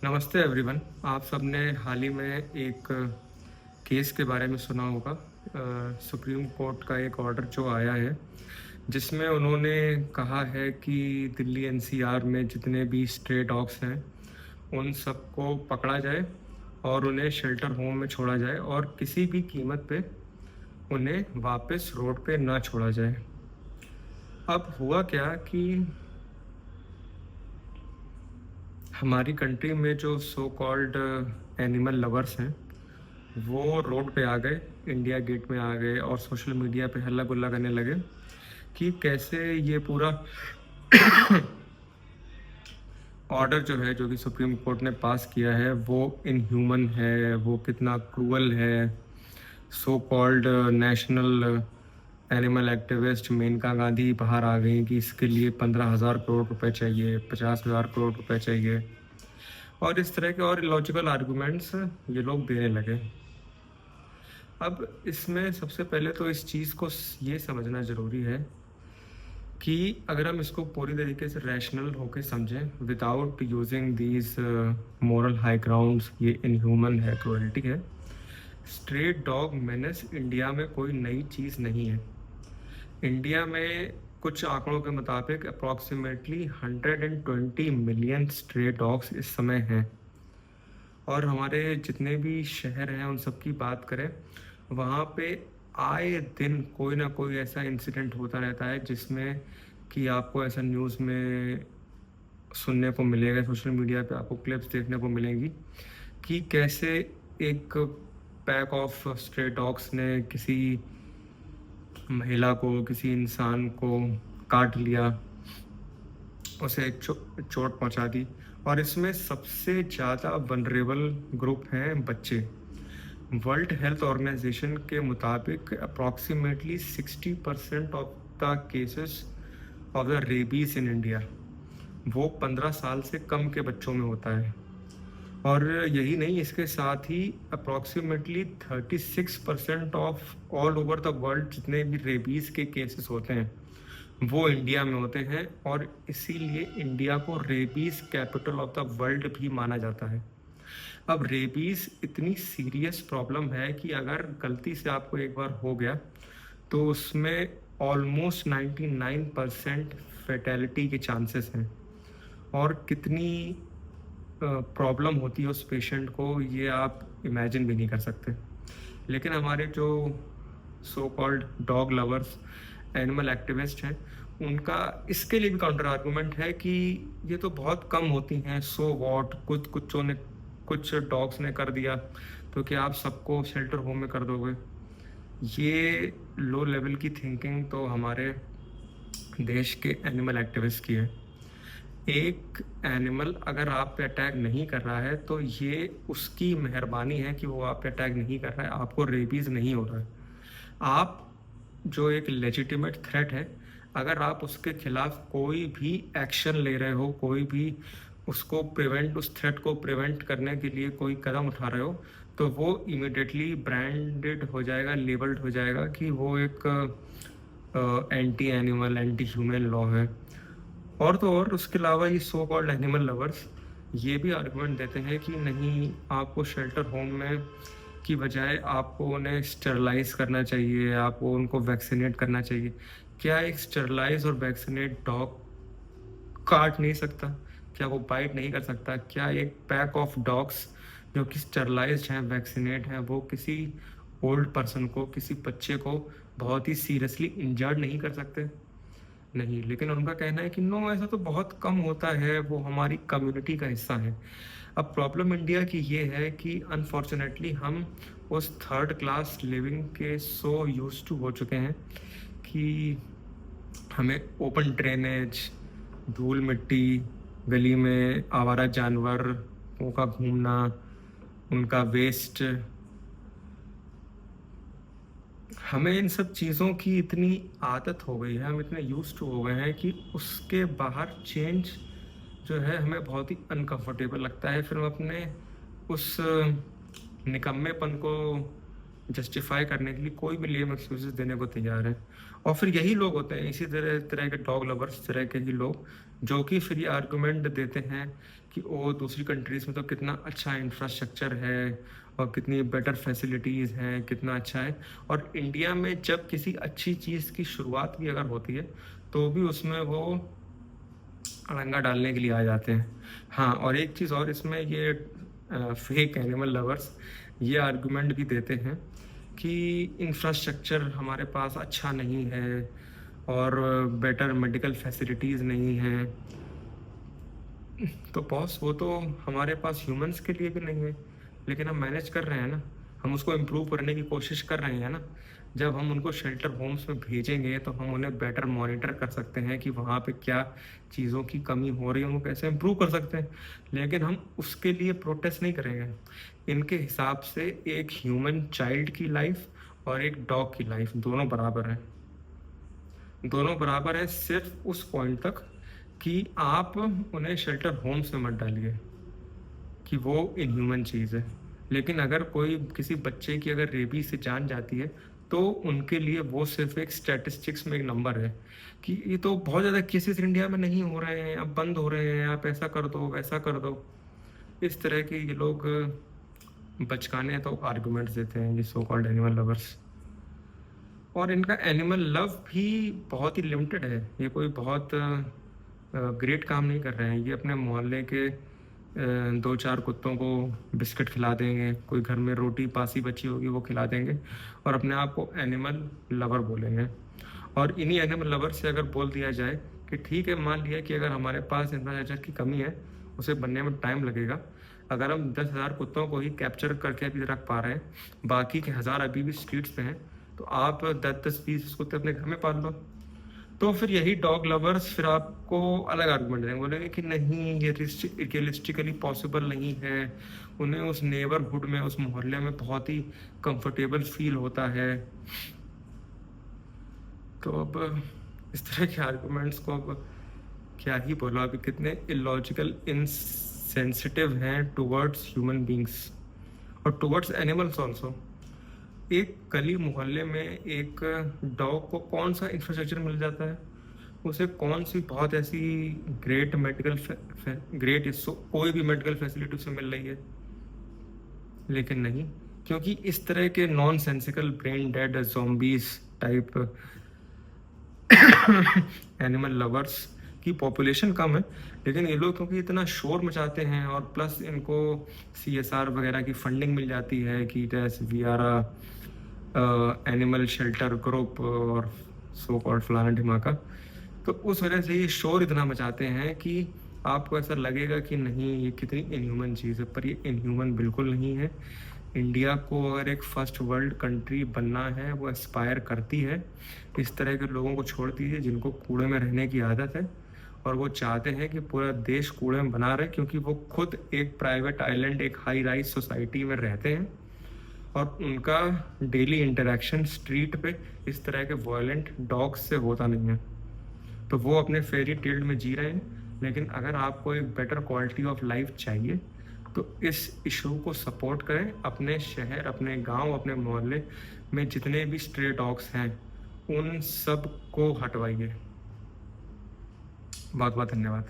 नमस्ते एवरीवन। आप सबने हाल ही में एक केस के बारे में सुना होगा। सुप्रीम कोर्ट का एक ऑर्डर जो आया है जिसमें उन्होंने कहा है कि दिल्ली एनसीआर में जितने भी स्ट्रे डॉग्स हैं उन सबको पकड़ा जाए और उन्हें शेल्टर होम में छोड़ा जाए और किसी भी कीमत पे उन्हें वापस रोड पे ना छोड़ा जाए। अब हुआ क्या कि हमारी कंट्री में जो सो कॉल्ड एनिमल लवर्स हैं वो रोड पे आ गए, इंडिया गेट में आ गए और सोशल मीडिया पे हल्ला गुल्ला करने लगे कि कैसे ये पूरा ऑर्डर जो है जो कि सुप्रीम कोर्ट ने पास किया है वो इनह्यूमन है, वो कितना क्रूअल है। So called national animal activist Maneka Gandhi बाहर आ गई कि इसके लिए 15,000 करोड़ रुपए चाहिए, 50,000 करोड़ रुपए चाहिए और इस तरह के और लॉजिकल आर्गुमेंट्स ये लोग देने लगे। अब इसमें सबसे पहले तो इस चीज़ को ये समझना ज़रूरी है कि अगर हम इसको पूरी तरीके से रैशनल होकर समझें without using these moral high grounds, ये इनह्यूमन है, क्रूअल्टी है। स्ट्रेट डॉग मेनेस इंडिया में कोई नई चीज़ नहीं है। इंडिया में कुछ आंकड़ों के मुताबिक अप्रॉक्सीमेटली 120 मिलियन स्ट्रे डॉग्स इस समय हैं और हमारे जितने भी शहर हैं उन सब की बात करें वहाँ पे आए दिन कोई ना कोई ऐसा इंसिडेंट होता रहता है जिसमें कि आपको ऐसा न्यूज़ में सुनने को मिलेगा, सोशल मीडिया पे आपको क्लिप्स देखने को मिलेंगी कि कैसे एक पैक ऑफ स्ट्रे डॉग्स ने किसी महिला को, किसी इंसान को काट लिया, उसे चोट पहुंचा दी। और इसमें सबसे ज़्यादा वनरेबल ग्रुप हैं बच्चे। वर्ल्ड हेल्थ ऑर्गेनाइजेशन के मुताबिक approximately 60% of the cases of the rabies in India वो 15 साल से कम के बच्चों में होता है। और यही नहीं, इसके साथ ही approximately 36% of all over the world जितने भी रेबीज के केसेस होते हैं वो इंडिया में होते हैं और इसीलिए इंडिया को rabies capital of the world भी माना जाता है। अब रेबीज इतनी सीरियस प्रॉब्लम है कि अगर गलती से आपको एक बार हो गया तो उसमें ऑलमोस्ट 99% फेटेलिटी के चांसेस हैं और कितनी प्रॉब्लम होती है उस पेशेंट को ये आप इमेजिन भी नहीं कर सकते। लेकिन हमारे जो so called dog lovers, animal activist हैं, उनका इसके लिए भी काउंटर आर्गूमेंट है कि ये तो बहुत कम होती हैं, सो वॉट, कुछ डॉग्स ने कर दिया तो क्या आप सबको शेल्टर होम में कर दोगे। ये लो लेवल की थिंकिंग तो हमारे देश के एनिमल एक्टिविस्ट की है। एक एनिमल अगर आप पे अटैक नहीं कर रहा है तो ये उसकी मेहरबानी है कि वो आप पे अटैक नहीं कर रहा है, आपको रेबीज नहीं हो रहा है। आप जो एक लेजिटिमेट थ्रेट है, अगर आप उसके खिलाफ कोई भी एक्शन ले रहे हो, कोई भी उसको उस थ्रेट को प्रिवेंट करने के लिए कोई कदम उठा रहे हो, तो वो इमिडिएटली ब्रांडेड हो जाएगा, लेबल्ड हो जाएगा कि वो एक anti animal, anti human law है। और तो और उसके अलावा ये सो कॉल्ड एनिमल लवर्स ये भी आर्गुमेंट देते हैं कि नहीं, आपको शेल्टर होम में की बजाय आपको उन्हें स्टरलाइज करना चाहिए, आपको उनको वैक्सीनेट करना चाहिए। क्या एक स्टरलाइज और वैक्सीनेट डॉग काट नहीं सकता? क्या वो बाइट नहीं कर सकता? क्या एक पैक ऑफ डॉग्स जो कि स्टरलाइज्ड हैं, वैक्सीनेट हैं, वो किसी ओल्ड पर्सन को, किसी बच्चे को बहुत ही सीरियसली इंजर्ड नहीं कर सकते? नहीं। लेकिन उनका कहना है कि नो, ऐसा तो बहुत कम होता है, वो हमारी कम्युनिटी का हिस्सा है। अब प्रॉब्लम इंडिया की ये है कि अनफॉर्चुनेटली हम उस थर्ड क्लास लिविंग के सो यूज टू हो चुके हैं कि हमें ओपन ड्रेनेज, धूल मिट्टी, गली में आवारा जानवरों का घूमना, उनका वेस्ट, हमें इन सब चीज़ों की इतनी आदत हो गई है, हम इतने यूज टू हो गए हैं कि उसके बाहर चेंज जो है हमें बहुत ही अनकंफर्टेबल लगता है। फिर हम अपने उस निकम्मेपन को जस्टिफाई करने के लिए कोई भी लेम एक्सक्यूजेस देने को तैयार है। और फिर यही लोग होते हैं, इसी तरह तरह के डॉग लवर्स, तरह के ही लोग जो कि फिर ये आर्गुमेंट देते हैं कि ओ दूसरी कंट्रीज़ में तो कितना अच्छा इंफ्रास्ट्रक्चर है और कितनी बेटर फैसिलिटीज़ हैं, कितना अच्छा है। और इंडिया में जब किसी अच्छी चीज़ की शुरुआत भी अगर होती है तो भी उसमें वो अड़ंगा डालने के लिए आ जाते हैं। हाँ, और एक चीज़ और इसमें ये फेक एनिमल लवर्स ये आर्गुमेंट भी देते हैं कि इंफ्रास्ट्रक्चर हमारे पास अच्छा नहीं है और बेटर मेडिकल फैसिलिटीज़ नहीं हैं। तो बॉस वो तो हमारे पास ह्यूमंस के लिए भी नहीं है, लेकिन हम मैनेज कर रहे हैं ना, हम उसको इम्प्रूव करने की कोशिश कर रहे हैं ना। जब हम उनको शेल्टर होम्स में भेजेंगे तो हम उन्हें बेटर मॉनिटर कर सकते हैं कि वहाँ पे क्या चीज़ों की कमी हो रही है, उनको कैसे इम्प्रूव कर सकते हैं। लेकिन हम उसके लिए प्रोटेस्ट नहीं करेंगे। इनके हिसाब से एक ह्यूमन चाइल्ड की लाइफ और एक डॉग की लाइफ दोनों बराबर है। दोनों बराबर है सिर्फ उस पॉइंट तक कि आप उन्हें शेल्टर होम्स में मत डालिए कि वो इनह्यूमन चीज़ है। लेकिन अगर कोई किसी बच्चे की अगर रेबीज से जान जाती है तो उनके लिए वो सिर्फ एक स्टैटिस्टिक्स में एक नंबर है कि ये तो बहुत ज़्यादा केसेस इंडिया में नहीं हो रहे हैं, अब बंद हो रहे हैं, आप ऐसा कर दो वैसा कर दो। इस तरह के ये लोग बचकाने तो आर्गुमेंट्स देते हैं ये सो कॉल्ड एनिमल लवर्स। और इनका एनिमल लव भी बहुत ही लिमिटेड है। ये कोई बहुत ग्रेट काम नहीं कर रहे हैं। ये अपने मोहल्ले के 2-4 कुत्तों को बिस्किट खिला देंगे, कोई घर में रोटी बासी बची होगी वो खिला देंगे और अपने आप को एनिमल लवर बोलेंगे। और इन्हीं एनिमल लवर से अगर बोल दिया जाए कि ठीक है, मान लिया कि अगर हमारे पास इंफ्रास्ट्रक्चर की कमी है, उसे बनने में टाइम लगेगा, अगर हम 10,000 कुत्तों को ही कैप्चर करके अभी रख पा रहे हैं, बाकी के 1000 अभी भी स्ट्रीट्स पे हैं, तो आप 10-10-20 कुत्ते अपने घर में पाल लो। तो फिर यही डॉग लवर्स फिर आपको अलग आर्गुमेंट देंगे, बोलेंगे कि नहीं ये रियलिस्टिकली पॉसिबल नहीं है, उन्हें उस नेबरहुड में, उस मोहल्ले में बहुत ही कंफर्टेबल फील होता है। तो अब इस तरह के आर्गुमेंट्स को अब क्या ही बोलो, अभी कितने इलॉजिकल इनसेंसिटिव हैं टुवर्ड्स ह्यूमन बींग्स और टुवर्ड्स एनिमल्स ऑल्सो। एक गली मोहल्ले में एक डॉग को कौन सा इंफ्रास्ट्रक्चर मिल जाता है, उसे कौन सी बहुत ऐसी ग्रेट मेडिकल कोई भी मेडिकल फैसिलिटी उसे मिल रही है। लेकिन नहीं, क्योंकि इस तरह के non sensical brain dead zombies type animal lovers की पॉपुलेशन कम है, लेकिन ये लोग क्योंकि इतना शोर मचाते हैं और प्लस इनको CSR वगैरह की फंडिंग मिल जाती है कि जैसे वीआरा एनिमल शेल्टर ग्रुप और सो कॉल्ड फलाना ढिमाका, तो उस वजह से ये शोर इतना मचाते हैं कि आपको ऐसा लगेगा कि नहीं ये कितनी इनह्यूमन चीज़ है, पर ये इनह्यूमन बिल्कुल नहीं है। इंडिया को अगर एक फर्स्ट वर्ल्ड कंट्री बनना है, वो एस्पायर करती है, इस तरह के लोगों को छोड़ दीजिए जिनको कूड़े में रहने की आदत है और वो चाहते हैं कि पूरा देश कूड़े में बना रहे, क्योंकि वो खुद एक प्राइवेट आइलैंड, एक हाई राइज सोसाइटी में रहते हैं और उनका डेली इंटरेक्शन स्ट्रीट पे इस तरह के वायलेंट डॉग्स से होता नहीं है। तो वो अपने फेरी टेल में जी रहे हैं। लेकिन अगर आपको एक बेटर क्वालिटी ऑफ लाइफ चाहिए तो इस इशू को सपोर्ट करें। अपने शहर, अपने गांव, अपने मोहल्ले में जितने भी स्ट्रे डॉग्स हैं उन सब को हटवाइए। बहुत बहुत धन्यवाद।